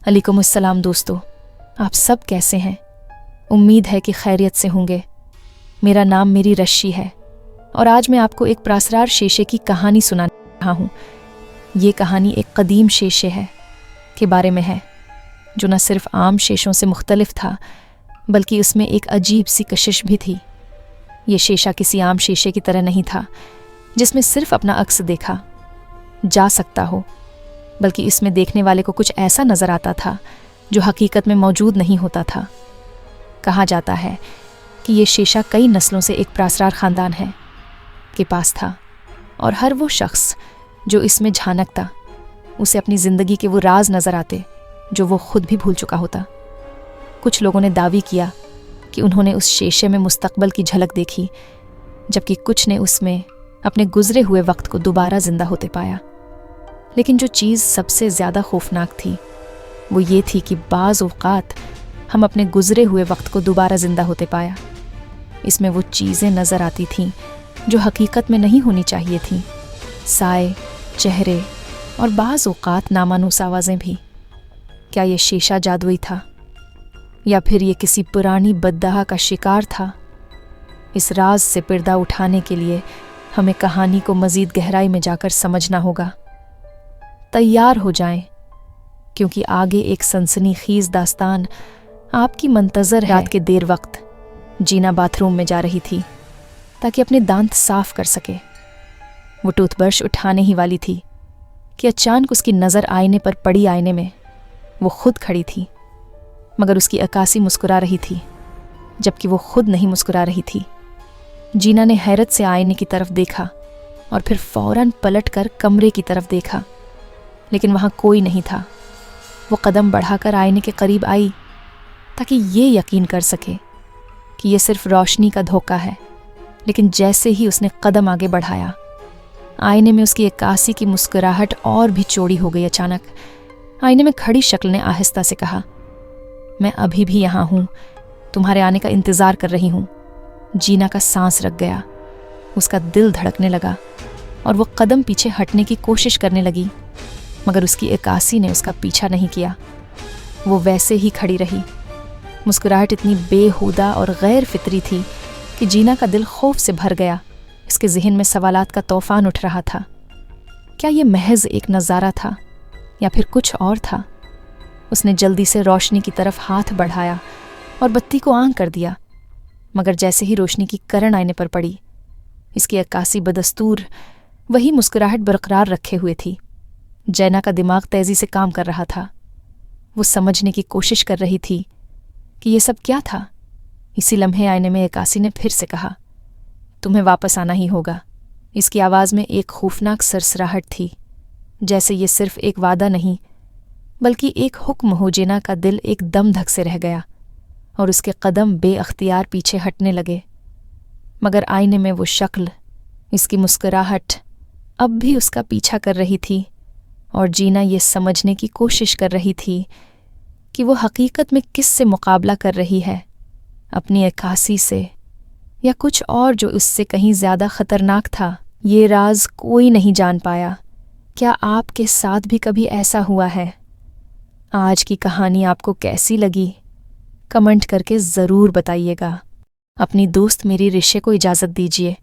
वालेकुम अस्सलाम दोस्तों, आप सब कैसे हैं? उम्मीद है कि खैरियत से होंगे। मेरा नाम मेरी रश्शी है और आज मैं आपको एक प्रासरार शेशे की कहानी सुनाने रहा हूँ। ये कहानी एक कदीम शेशे है के बारे में है जो न सिर्फ आम शेशों से मुख्तलिफ था बल्कि उसमें एक अजीब सी कशिश भी थी। ये शेशा किसी आम शेशे की तरह नहीं था जिसमें सिर्फ अपना अक्स देखा जा सकता हो, बल्कि इसमें देखने वाले को कुछ ऐसा नज़र आता था जो हकीकत में मौजूद नहीं होता था। कहा जाता है कि ये शेशा कई नस्लों से एक प्रासरार ख़ानदान है के पास था और हर वो शख्स जो इसमें झांकता उसे अपनी ज़िंदगी के वो राज नज़र आते जो वो खुद भी भूल चुका होता। कुछ लोगों ने दावी किया कि उन्होंने उस शेशे में मुस्तकबल की झलक देखी, जबकि कुछ ने उसमें अपने गुजरे हुए वक्त को दोबारा ज़िंदा होते पाया। लेकिन जो चीज़ सबसे ज़्यादा खौफनाक थी वो ये थी कि बाज़ औक़ात हम अपने गुजरे हुए वक्त को दोबारा ज़िंदा होते पाया। इसमें वो चीज़ें नज़र आती थीं जो हकीकत में नहीं होनी चाहिए थीं, साए, चेहरे और बाज़ औक़ात नामानूस आवाज़ें भी। क्या ये शीशा जादुई था या फिर ये किसी पुरानी बद्दहा का शिकार था? इस राज से पर्दा उठाने के लिए हमें कहानी को मज़ीद गहराई में जाकर समझना होगा। तैयार हो जाएं, क्योंकि आगे एक सनसनीखेज़ दास्तान आपकी मंतज़र है। रात के देर वक्त जीना बाथरूम में जा रही थी ताकि अपने दांत साफ कर सके। वो टूथब्रश उठाने ही वाली थी कि अचानक उसकी नज़र आईने पर पड़ी। आईने में वो खुद खड़ी थी, मगर उसकी अक्कासी मुस्कुरा रही थी जबकि वो खुद नहीं मुस्कुरा रही थी। जीना ने हैरत से आईने की तरफ देखा और फिर फौरन पलटकर कमरे की तरफ देखा, लेकिन वहाँ कोई नहीं था। वो कदम बढ़ाकर आईने के करीब आई ताकि ये यकीन कर सके कि ये सिर्फ रोशनी का धोखा है, लेकिन जैसे ही उसने कदम आगे बढ़ाया, आईने में उसकी अक्कासी की मुस्कुराहट और भी चौड़ी हो गई। अचानक आईने में खड़ी शक्ल ने आहिस्ता से कहा, मैं अभी भी यहाँ हूँ, तुम्हारे आने का इंतज़ार कर रही हूँ। जीना का सांस रुक गया, उसका दिल धड़कने लगा और वो कदम पीछे हटने की कोशिश करने लगी, मगर उसकी अक्कासी ने उसका पीछा नहीं किया। वो वैसे ही खड़ी रही। मुस्कुराहट इतनी बेहुदा और गैर फितरी थी कि जीना का दिल खौफ से भर गया। इसके जहन में सवालात का तूफान उठ रहा था। क्या ये महज एक नज़ारा था या फिर कुछ और था? उसने जल्दी से रोशनी की तरफ हाथ बढ़ाया और बत्ती को ऑन कर दिया, मगर जैसे ही रोशनी की किरण आईने पर पड़ी, इसकी अक्कासी बदस्तूर वही मुस्कुराहट बरकरार रखे हुए थी। जैना का दिमाग तेज़ी से काम कर रहा था। वो समझने की कोशिश कर रही थी कि ये सब क्या था। इसी लम्हे आईने में अक्कासी ने फिर से कहा, तुम्हें वापस आना ही होगा। इसकी आवाज़ में एक खौफनाक सरसराहट थी, जैसे ये सिर्फ एक वादा नहीं बल्कि एक हुक्म हो। जीना का दिल एक दम धक से रह गया और उसके कदम बेअख्तियार पीछे हटने लगे, मगर आईने में वो शक्ल, इसकी मुस्कुराहट अब भी उसका पीछा कर रही थी और जीना ये समझने की कोशिश कर रही थी कि वो हकीकत में किस से मुकाबला कर रही है, अपनी अक्कासी से या कुछ और जो उससे कहीं ज़्यादा ख़तरनाक था। ये राज कोई नहीं जान पाया। क्या आपके साथ भी कभी ऐसा हुआ है? आज की कहानी आपको कैसी लगी? कमेंट करके ज़रूर बताइएगा। अपनी दोस्त मेरी रिशे को इजाज़त दीजिए।